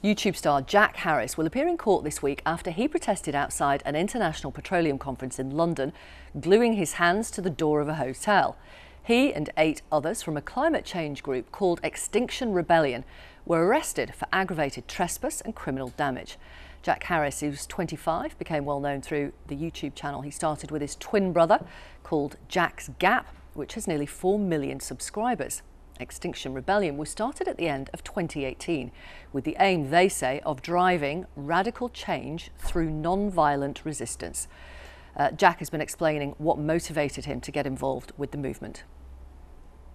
YouTube star Jack Harries will appear in court this week after he protested outside an international petroleum conference in London, gluing his hands to the door of a hotel. He and 8 others from a climate change group called Extinction Rebellion were arrested for aggravated trespass and criminal damage. Jack Harries, who's 25, became well known through the YouTube channel he started with his twin brother called Jack's Gap, which has nearly 4 million subscribers. Extinction Rebellion was started at the end of 2018 with the aim, they say, of driving radical change through non-violent resistance. Jack has been explaining what motivated him to get involved with the movement.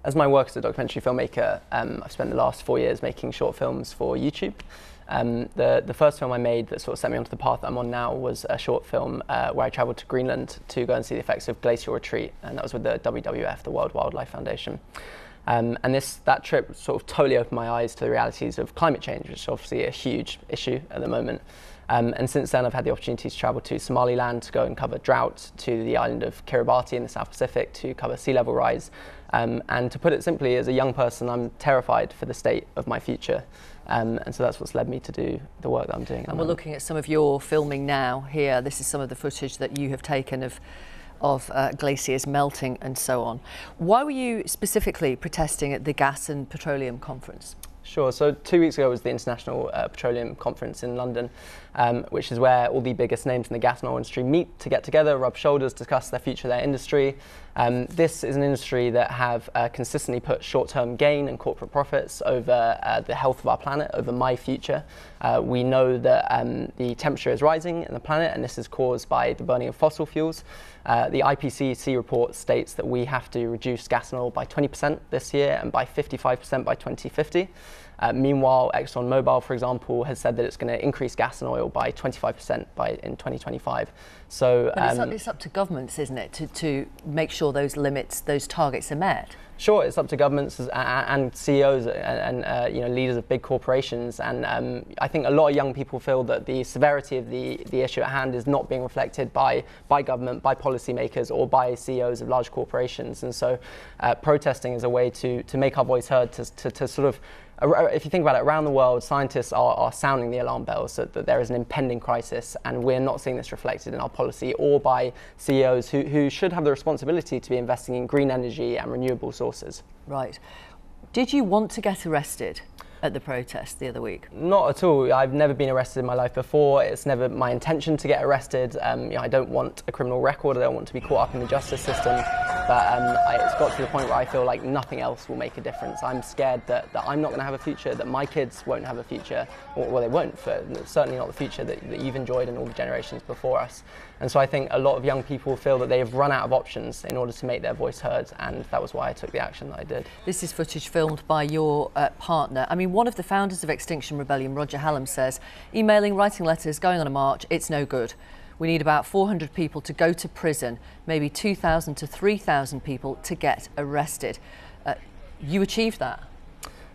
As my work as a documentary filmmaker, I've spent the last 4 years making short films for YouTube. The first film I made that sort of set me onto the path that I'm on now was a short film where I travelled to Greenland to go and see the effects of glacial retreat, and that was with the WWF, the World Wildlife Foundation. And that trip sort of totally opened my eyes to the realities of climate change, which is obviously a huge issue at the moment. And since then I've had the opportunity to travel to Somaliland to go and cover drought, to the island of Kiribati in the South Pacific to cover sea level rise. And to put it simply, as a young person, I'm terrified for the state of my future. And so that's what's led me to do the work that I'm doing. And we're looking at some of your filming now here. This is some of the footage that you have taken of glaciers melting and so on. Why were you specifically protesting at the Gas and Petroleum Conference? Sure. So 2 weeks ago was the International Petroleum Conference in London, which is where all the biggest names in the gas and oil industry meet to get together, rub shoulders, discuss their future, their industry. This is an industry that have consistently put short-term gain and corporate profits over the health of our planet, over my future. We know that the temperature is rising in the planet, and this is caused by the burning of fossil fuels. The IPCC report states that we have to reduce gas and oil by 20% this year and by 55% by 2050. Meanwhile, ExxonMobil, for example, has said that it's going to increase gas and oil by 25% in 2025. So it's up to governments, isn't it, to make sure those limits, those targets are met? Sure, it's up to governments and CEOs and leaders of big corporations. And I think a lot of young people feel that the severity of the issue at hand is not being reflected by government, by policymakers, or by CEOs of large corporations. And so protesting is a way to make our voice heard, to sort of, if you think about it, around the world, scientists are sounding the alarm bells that there is an impending crisis, and we're not seeing this reflected in our policy or by CEOs who should have the responsibility to be investing in green energy and renewable sources. Right. Did you want to get arrested at the protest the other week? Not at all. I've never been arrested in my life before. It's never my intention to get arrested. I don't want a criminal record. I don't want to be caught up in the justice system. But it's got to the point where I feel like nothing else will make a difference. I'm scared that I'm not going to have a future, that my kids won't have a future, or they won't, certainly not the future that you've enjoyed and all the generations before us. And so I think a lot of young people feel that they have run out of options in order to make their voice heard, and that was why I took the action that I did. This is footage filmed by your partner. I mean, one of the founders of Extinction Rebellion, Roger Hallam, says, emailing, writing letters, going on a march, it's no good. We need about 400 people to go to prison, maybe 2,000 to 3,000 people to get arrested. You achieved that.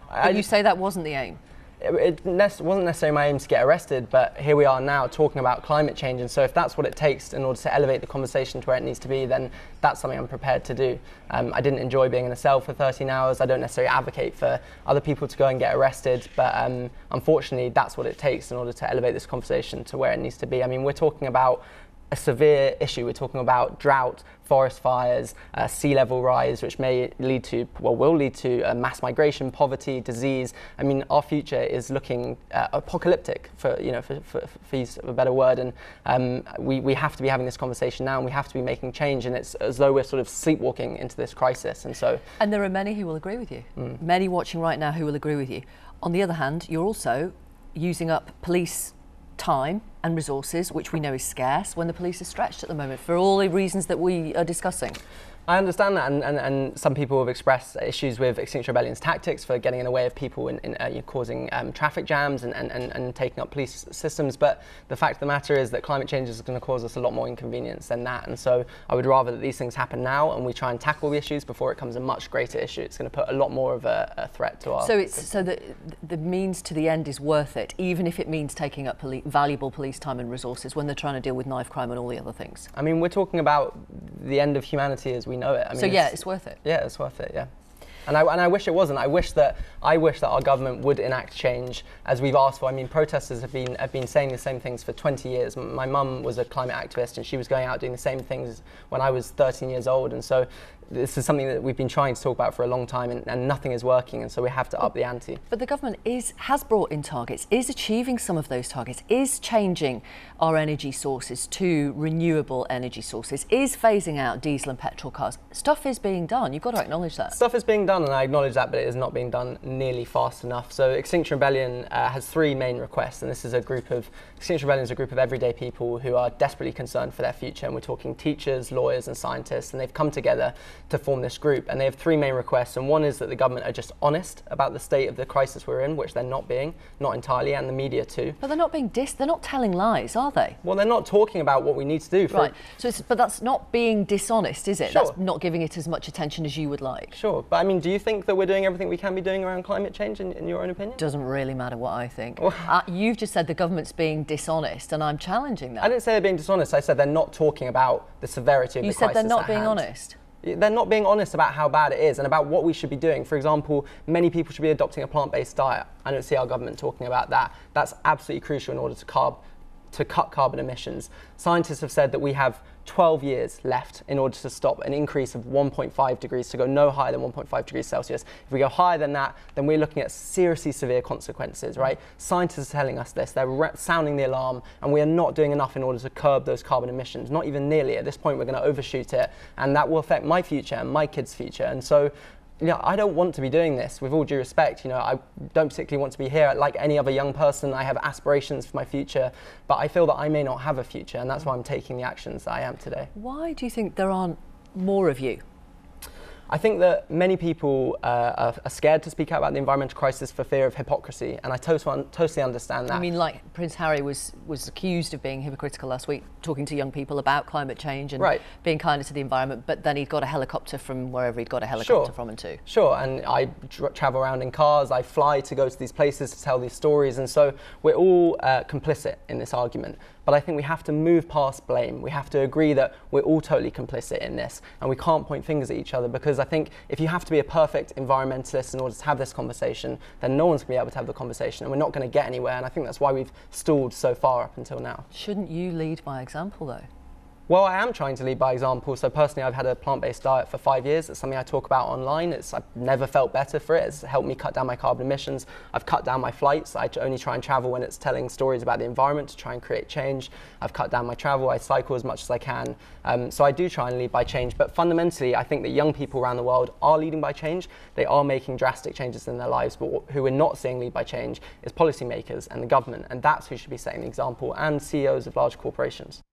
But you say that wasn't the aim. It wasn't necessarily my aim to get arrested, but here we are now talking about climate change, and so if that's what it takes in order to elevate the conversation to where it needs to be, then that's something I'm prepared to do. I didn't enjoy being in a cell for 13 hours. I don't necessarily advocate for other people to go and get arrested, but unfortunately that's what it takes in order to elevate this conversation to where it needs to be. I mean, we're talking about a severe issue. We're talking about drought, forest fires, sea level rise, which may lead to, will lead to mass migration, poverty, disease. I mean, our future is looking apocalyptic, for use of a better word, and we have to be having this conversation now, and we have to be making change, and it's as though we're sort of sleepwalking into this crisis. And there are many who will agree with you. Many watching right now who will agree with you. On the other hand, you're also using up police time and resources, which we know is scarce, when the police are stretched at the moment for all the reasons that we are discussing. I understand that, and some people have expressed issues with Extinction Rebellion's tactics for getting in the way of people in causing traffic jams and taking up police systems. But the fact of the matter is that climate change is going to cause us a lot more inconvenience than that. And so I would rather that these things happen now and we try and tackle the issues before it becomes a much greater issue. It's going to put a lot more of a threat to our... So the means to the end is worth it, even if it means taking up valuable police time and resources when they're trying to deal with knife crime and all the other things. I mean, we're talking about the end of humanity as we know it. I mean, so yeah, it's worth it. Yeah, it's worth it, yeah. And I wish it wasn't. I wish that our government would enact change as we've asked for. I mean, protesters have been saying the same things for 20 years. My mum was a climate activist, and she was going out doing the same things when I was 13 years old. And so this is something that we've been trying to talk about for a long time, and nothing is working, and so we have to up the ante. But the government has brought in targets, is achieving some of those targets, is changing our energy sources to renewable energy sources, is phasing out diesel and petrol cars. Stuff is being done. You've got to acknowledge that. Stuff is being done, and I acknowledge that, but it is not being done nearly fast enough. So Extinction Rebellion has three main requests, and Extinction Rebellion is a group of everyday people who are desperately concerned for their future, and we're talking teachers, lawyers and scientists, and they've come together to form this group, and they have three main requests, and one is that the government are just honest about the state of the crisis we're in, which they're not entirely, and the media too. But they're not they're not telling lies, are they? Well, they're not talking about what we need to do. Right, but that's not being dishonest, is it? Sure. That's not giving it as much attention as you would like. Sure, but I mean, do you think that we're doing everything we can be doing around climate change in your own opinion? Doesn't really matter what I think. You've just said the government's being dishonest, and I'm challenging that. I didn't say they're being dishonest, I said they're not talking about the severity of the crisis. You said they're not being honest. They're not being honest about how bad it is and about what we should be doing. For example, many people should be adopting a plant-based diet. I don't see our government talking about that. That's absolutely crucial in order to cut carbon emissions. Scientists have said that we have 12 years left in order to stop an increase of 1.5 degrees, to go no higher than 1.5 degrees Celsius. If we go higher than that, then we're looking at seriously severe consequences, right? Scientists are telling us this, they're sounding the alarm, and we are not doing enough in order to curb those carbon emissions, not even nearly. At this point, we're going to overshoot it, and that will affect my future and my kids' future. And so, I don't want to be doing this, with all due respect. I don't particularly want to be here. Like any other young person, I have aspirations for my future, but I feel that I may not have a future, and that's why I'm taking the actions that I am today. Why do you think there aren't more of you? I think that many people are scared to speak out about the environmental crisis for fear of hypocrisy, and I totally understand that. I mean, like Prince Harry was accused of being hypocritical last week, talking to young people about climate change and being kinder to the environment, but then he'd got a helicopter from wherever he'd got a helicopter from and to. Sure, and I travel around in cars, I fly to go to these places to tell these stories, and so we're all complicit in this argument. But I think we have to move past blame. We have to agree that we're all totally complicit in this, and we can't point fingers at each other, because I think if you have to be a perfect environmentalist in order to have this conversation, then no one's going to be able to have the conversation, and we're not going to get anywhere, and I think that's why we've stalled so far up until now. Shouldn't you lead by example, though? Well, I am trying to lead by example. So personally, I've had a plant-based diet for 5 years. It's something I talk about online. I've never felt better for it. It's helped me cut down my carbon emissions. I've cut down my flights. I only try and travel when it's telling stories about the environment to try and create change. I've cut down my travel. I cycle as much as I can. So I do try and lead by change. But fundamentally, I think that young people around the world are leading by change. They are making drastic changes in their lives. But who we're not seeing lead by change is policymakers and the government. And that's who should be setting the example, and CEOs of large corporations.